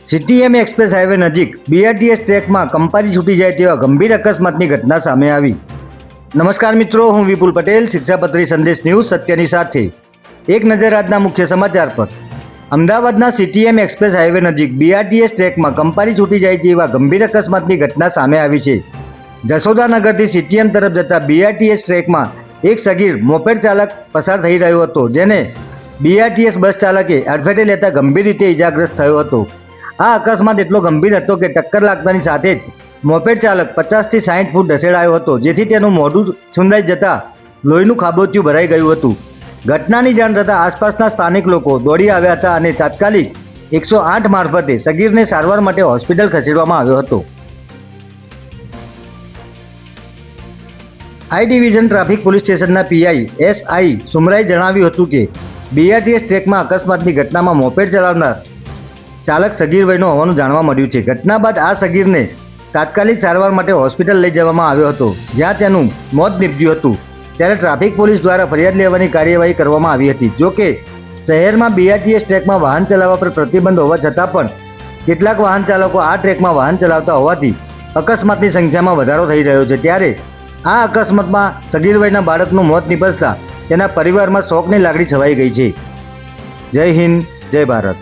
CTM express highway નજીક BRTS ટ્રેકમાં કંપારી છૂટી જાય તેવા ગંભીર અકસ્માતની ઘટના સામે આવી. નમસ્કાર મિત્રો, હું વિપુલ પટેલ, શિક્ષાપત્રી સંદેશ ન્યૂઝ સત્યની સાથે. એક નજર આજના મુખ્ય સમાચાર પર. અમદાવાદના સીટીએમ એક્સપ્રેસ હાઈવે નજીક બીઆરટીએસ ટ્રેકમાં કંપારી છૂટી જાય તેવા ગંભીર અકસ્માતની ઘટના સામે આવી છે. જશોદાનગરથી સીટીએમ તરફ જતા બીઆરટીએસ ટ્રેકમાં એક સગીર મોપેડ ચાલક પસાર થઈ રહ્યો હતો, જેને બીઆરટીએસ બસ ચાલકે અડફેટે લેતા ગંભીર રીતે ઇજાગ્રસ્ત થયો હતો. આ અકસ્માત એટલો ગંભીર હતો કે ટક્કર લાગતાની સાથે જ મોપેડ ચાલક 50 થી 60 ફૂટ ધસેડાયો હતો, જેથી તેનું મોઢું છુંદાઈ જતા લોહીનું ખાબોચિયું ભરાઈ ગયું હતું. ઘટનાની જાણ થતાં આસપાસના સ્થાનિક લોકો દોડી આવ્યા હતા અને તાત્કાલિક 108 મારફતે સગીરને સારવાર માટે હોસ્પિટલ ખસેડવામાં આવ્યો હતો. આઈ ડિવિઝન ટ્રાફિક પોલીસ સ્ટેશનના પીઆઈ એસઆઈ સુમરાએ જણાવ્યું હતું કે બીઆરટીએસ ટ્રેકમાં અકસ્માતની ઘટનામાં મોપેડ ચલાવનાર ચાલક સગીર વયનો હોવાનું જાણવા મળ્યું છે. ઘટના બાદ આ સગીરને તાત્કાલિક સારવાર માટે હોસ્પિટલ લઈ જવામાં આવ્યો હતો, જ્યાં તેનું મોત નીપજ્યું હતું. ત્યારે ટ્રાફિક પોલીસ દ્વારા ફરિયાદ લેવાની કાર્યવાહી કરવામાં આવી હતી. જોકે શહેરમાં બીઆરટીએસ ટ્રેકમાં વાહન ચલાવવા પર પ્રતિબંધ હોવા છતાં પણ કેટલાક વાહન ચાલકો આ ટ્રેકમાં વાહન ચલાવતા હોવાથી અકસ્માતની સંખ્યામાં વધારો થઈ રહ્યો છે. ત્યારે આ અકસ્માતમાં સગીર વયના બાળકનું મોત નીપજતા તેના પરિવારમાં શોકની લાગણી છવાઈ ગઈ છે. જય હિન્દ, જય ભારત.